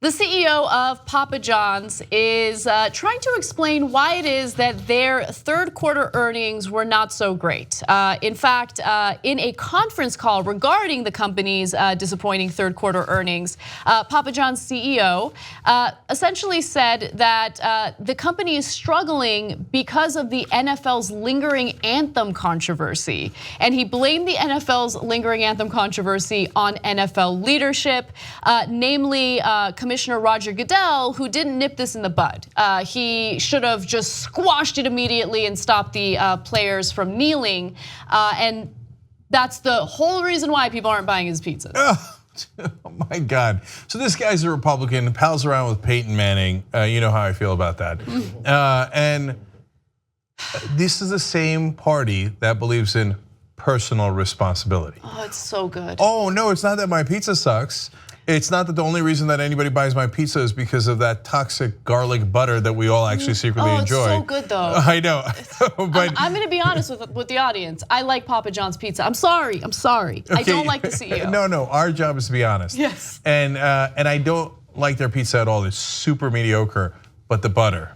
The CEO of Papa John's is trying to explain why it is that their third quarter earnings were not so great. In fact, in a conference call regarding the company's disappointing third quarter earnings, Papa John's CEO essentially said that the company is struggling because of the NFL's lingering anthem controversy. And he blamed the NFL's lingering anthem controversy on NFL leadership, namely Commissioner Roger Goodell, who didn't nip this in the bud. He should have just squashed it immediately and stopped the players from kneeling. And that's the whole reason why people aren't buying his pizzas. Oh my God. So this guy's a Republican, pals around with Peyton Manning. You know how I feel about that. And this is the same party that believes in personal responsibility. Oh, it's so good. Oh no, it's not that my pizza sucks. It's not that the only reason that anybody buys my pizza is because of that toxic garlic butter that we all actually secretly enjoy. It's so good though. I know, but I'm gonna be honest with the audience. I like Papa John's pizza. I'm sorry. Okay. I don't like the CEO. No, our job is to be honest. Yes. And I don't like their pizza at all. It's super mediocre, but the butter.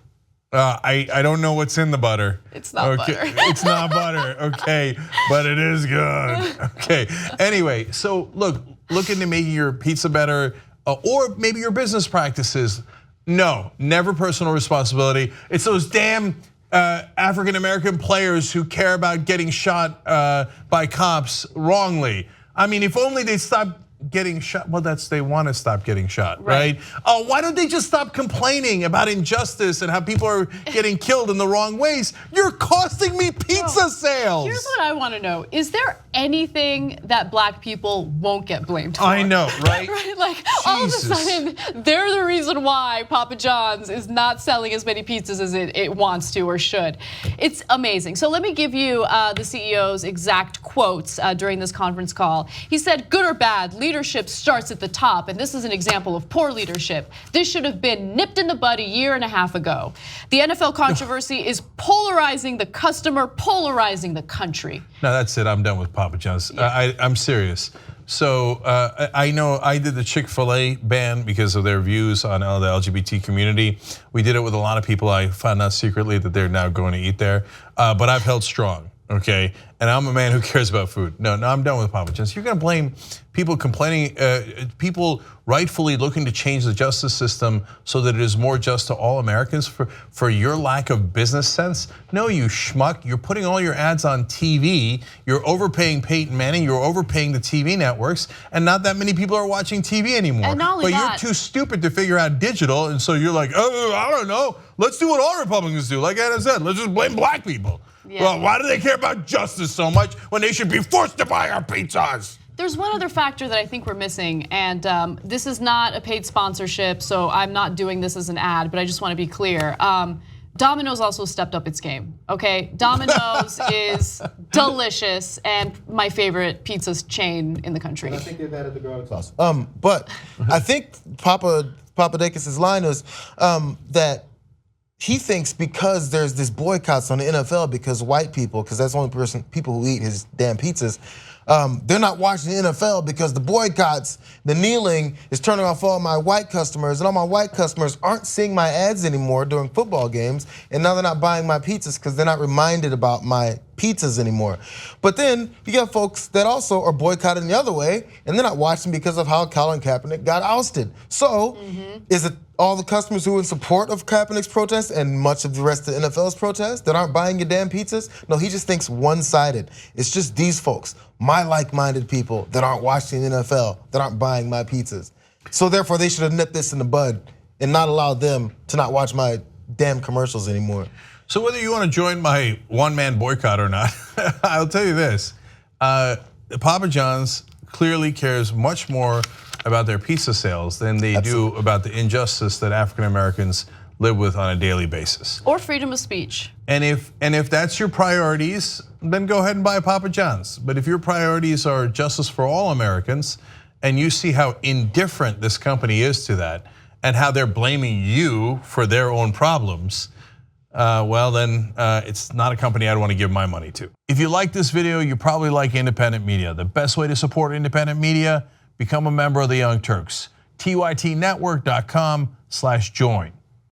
I don't know what's in the butter. It's not butter. It's not butter, okay, but it is good. Okay, anyway, so look into making your pizza better or maybe your business practices. No, never personal responsibility. It's those damn African American players who care about getting shot by cops wrongly. I mean, if only they'd stop getting shot. Well, they want to stop getting shot, right? Oh, why don't they just stop complaining about injustice and how people are getting killed in the wrong ways? You're costing me pizza sales. Here's what I want to know. Is there anything that black people won't get blamed for? I know, right? Right? Like all of a sudden, they're the reason why Papa John's is not selling as many pizzas as it wants to or should. It's amazing. So let me give you the CEO's exact quotes during this conference call. He said, "Good or bad, leadership starts at the top, and this is an example of poor leadership. This should have been nipped in the bud a year and a half ago. The NFL controversy is polarizing the customer, polarizing the country." No, that's it. I'm done with Papa John's. Yeah. I'm serious. So I know I did the Chick-fil-A ban because of their views on the LGBT community. We did it with a lot of people. I found out secretly that they're now going to eat there, but I've held strong. Okay, and I'm a man who cares about food. No, I'm done with Papa John's. You're gonna blame people complaining, people rightfully looking to change the justice system so that it is more just to all Americans for your lack of business sense? No, you schmuck. You're putting all your ads on TV. You're overpaying Peyton Manning. You're overpaying the TV networks, and not that many people are watching TV anymore. And not only you're too stupid to figure out digital, and so you're like, oh, I don't know. Let's do what all Republicans do. Like Adam said, let's just blame black people. Yeah. Well, why do they care about justice so much when they should be forced to buy our pizzas? There's one other factor that I think we're missing, and this is not a paid sponsorship, so I'm not doing this as an ad, but I just want to be clear. Domino's also stepped up its game, okay? Domino's is delicious and my favorite pizza chain in the country. And I think they've added the garlic sauce. But I think Papa Dacus' line is that he thinks because there's this boycotts on the NFL because white people, because that's the only people who eat his damn pizzas, they're not watching the NFL because the boycotts, the kneeling is turning off all my white customers, and all my white customers aren't seeing my ads anymore during football games, and now they're not buying my pizzas because they're not reminded about my pizzas anymore. But then you got folks that also are boycotting the other way, and they're not watching because of how Colin Kaepernick got ousted. So is it all the customers who are in support of Kaepernick's protest and much of the rest of the NFL's protest that aren't buying your damn pizzas? No, he just thinks one-sided. It's just these folks, my like-minded people that aren't watching the NFL, that aren't buying my pizzas. So therefore they should have nipped this in the bud and not allowed them to not watch my damn commercials anymore. So whether you want to join my one-man boycott or not, I'll tell you this, Papa John's clearly cares much more about their pizza sales than they do about the injustice that African Americans live with on a daily basis. Or freedom of speech. And if that's your priorities, then go ahead and buy Papa John's. But if your priorities are justice for all Americans, and you see how indifferent this company is to that, and how they're blaming you for their own problems, well then it's not a company I'd want to give my money to. If you like this video, you probably like independent media. The best way to support independent media, become a member of the Young Turks. tytnetwork.com/join.